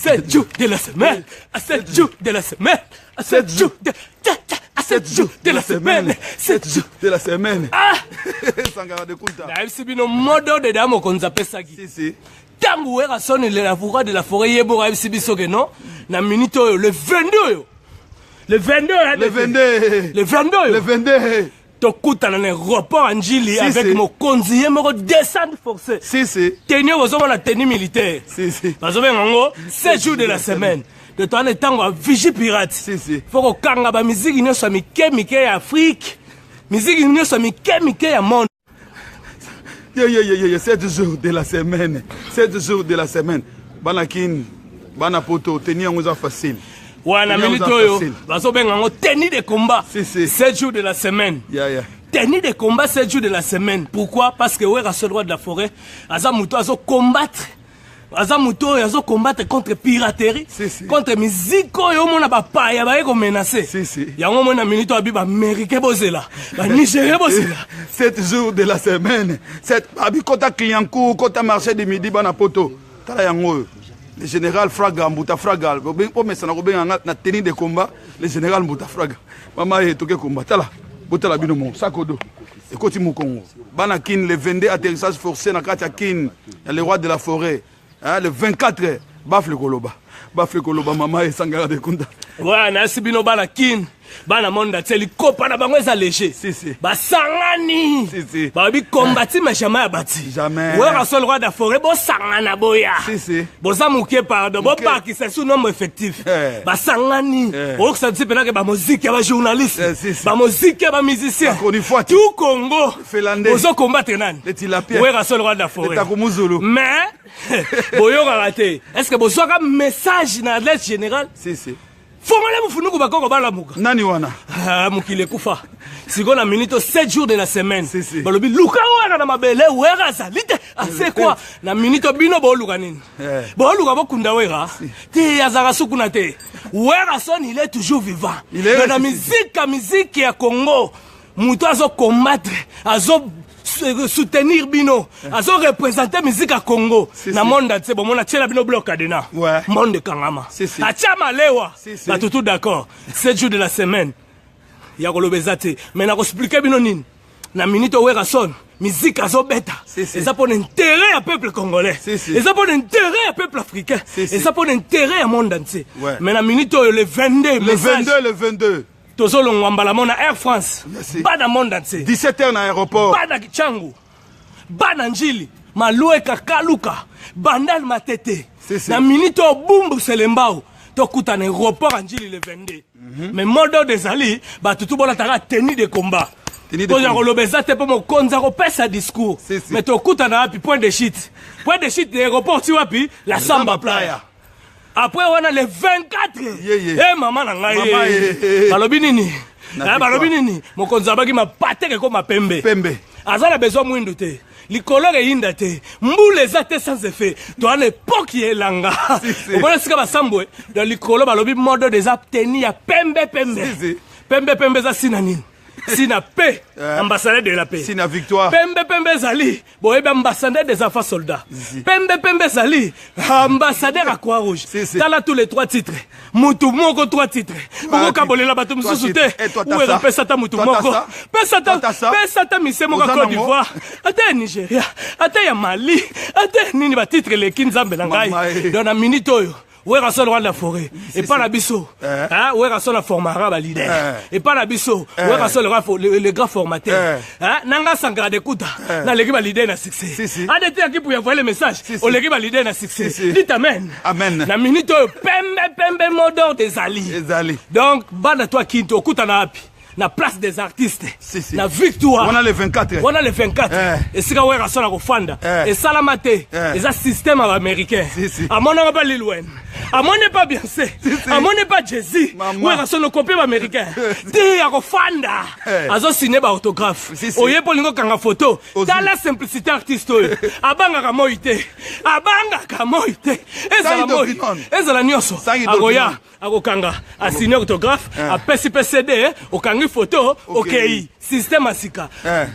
7 jours de la semaine, à 7 jours de la semaine, à 7 jours de... À 7 jours de la semaine, 7 jours de la semaine. Ah! Sangara de Kunta. Na FCB no modo de damo konza pesaki. Si. Tangu wera sonne le avocat de la forêt yebo FCB soke non na minute le 22 le 22 le 22 tokuta na aéroport Anjili avec mon conseiller moko descendre forcé. Si. Tenir aux hommes la tenue militaire. Si. Bazo bengo 7 jours de la semaine. De toi en tango à Vigie Pirate. Si. Faut que kanga ba musique nyo so mike ya Afrique. Musique nyo so mike ya monde. 7 jours de la semaine. 7 jours de la semaine. Banakin, banapoto, tenir on facile. Wana minito yo. Bazo bengo tenue de combat. Si. 7 jours de la semaine. Tenue de combat 7 jours de la semaine. Pourquoi? Parce que ouais, à ce droit de la forêt, Aza Mouto a combattre. Azamuto yazo combattre contre piraterie, contre musique yo mona ba paya ba eko menacer. Yango mona minito abiba américain bozela, ba nigérien bozela. 7 jours de la semaine. 7 abi kota clientkou, kota marché de midi bana poto. Tala yango le général Fraga Mbuta Fraga, po mesana ko benga na tenue de combat, le général Mbuta Fraga. Mama e toke combat tala. Botala bino mo sakodo. Ekoti mu Congo. Bana kin le 22 atterrissage forcé na kati ya kin, le roi de la forêt. Le 24, Bafle Koloba, maman et Sangara de Kunda. Ouais, na sibino bana kin, bana monda teli kopa na bango eza léger. Si. Ba sangani. Si. Ba bi kombati mais jamais abati. Jamais. Ouais, ka sol roi de forêt bo sangana boya. Si. Bo zamuke pardon, bo pa ki c'est sous nombre effectif. Ba sangani. O que ça dit pena que ba musique ba journaliste. Ba musique ba musicien. Tout Congo. Finlandais. Bozo combattre nani. Le tilapia. Ouais, ka sol roi de forêt. Takumuzulu. Mais boyo raté. Est-ce que bozo ka message na l'Est général? Si. Fongole mufunuku bakoko bala muka. Nani wana? Mukile kufa. Siko na minute 7 jours de la semaine. Si. Balobi luka wana na mabele wera salite. C'est quoi? Na minute bino bo luka nini? Bo luka bokunda wera. Ti azara sukuna te. Wera son il est toujours vivant. Dans la musique ya Congo, muto azo combattre, azo soutenir bino, azo représenter musique à Congo. Na monde entier, bon mona tchela bino bloc adena. Monde kangama. Achama lewa. Ba tout d'accord. 7 jours de la semaine. Ya kolobezate. Mais na ko expliquer bino nini. Na minute wera son, musique azo beta. Et ça pour l'intérêt à peuple congolais. Et ça pour l'intérêt à peuple africain. Et ça pour l'intérêt à monde entier. Mais na minute le 22. Le 22. Tozolo ngwambala mona Air France. Bana monde entier. 17h na aéroport. Bana Kichangu. Bana Njili. Maloué Kakaluka. Bandal Matete. Na minute bumbu selembao. Tokuta na aéroport Njili le 22. Mais modo des ali, ba tutu bona tara tenue de combat. Toya kolobeza te po mo konza ko pesa discours. Mais tokuta na api point de chute. Point de chute de aéroport ti wapi la Samba Playa. Après on a le 24. Maman na ngai. Balobi nini? Balobi nini? Mokonza baki mapate ko mapembe. Azala besoin mwindu te. Likolo ke yinda te. Mbule za te sans effet. To à l'époque yelanga. On connaît ce que basambwe. Dans likolo balobi mode des apteni ya pembe. Pembe za sinanini. Sina paix, ambassadeur de la paix. Sina victoire. Pembe Zali, boyebe ambassadeur des enfants soldats. Pembe Zali, ambassadeur à Croix-Rouge. T'as tous les 3 titres. Moutou moko 3 titres. Moko kabolela bato mususu te. Où est pesata moutou moko? Pesata mise moko Côte d'Ivoire. Ate Nigeria, ate ya Mali, ate nini ba titre les kinzambe na ngai. Dans la minute oyo. Où est le roi de la forêt? Et pas la bisso. Où est la formara ba leader? Et pas la bisso. Où est le grand formateur? Nanga Sangara de Kuta. Na l'équipe ba leader na succès. Adete qui pour envoyer le message. Au l'équipe ba leader na succès. Dites amen. Amen. Na minute pembe modor des ali. Donc bana toi qui to kuta na api. Na place des artistes. Na victoire. On a le 24. Et si on a son fanda. Et salamate. Et ça système américain. À mon nom pas Lil à mon n'est pas bien c'est. À mon n'est pas Jay-Z. Ouais, à son copie américain. T'es à fanda. À son signé par autographe. Oye polingo kanga photo. Dans la simplicité artiste. Abanga kamoite. Abanga kamoite. Ezala nyoso. Agoya. Agokanga. A signé autographe. A PCD. Okangi photo, ok, système asika.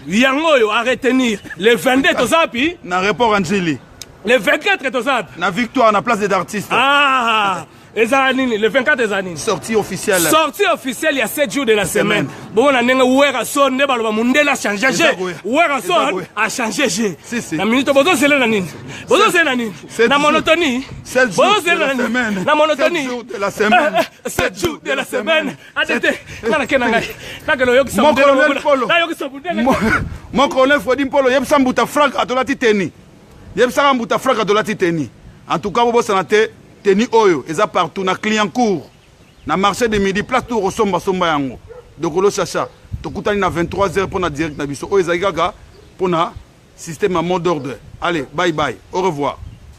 Yango yo à retenir. Le 22 tozapi. Na rapport Angeli. Le 24 tozab. Na victoire na place des artistes. Ah, le 24 des années. Sortie officielle. Sortie officielle il y a 7 jours de la semaine. Bon, on a nenga ouera son ne baloba mundela a changé. Ouera son a changé. La minute bozo c'est la nini. Bozo c'est la nini. La monotonie. 7 jours de la semaine. La monotonie. 7 jours de la semaine. 7 jours de la semaine. Adete. Nana kenanga. Nakelo yoki Mon colonel Polo. Na yoki sabudela. Mon colonel Fodi Polo yeb sambuta frag atolati teni. Yeb sambuta frag atolati teni. En tout cas bobo sanate teni oyo eza partout na Clignancourt na marché de midi place tout resomba somba yango dokolo chacha tokutani na 23h pour na direct na biso oyo ezali kaka pour na système à mot d'ordre. Allez, bye bye, au revoir.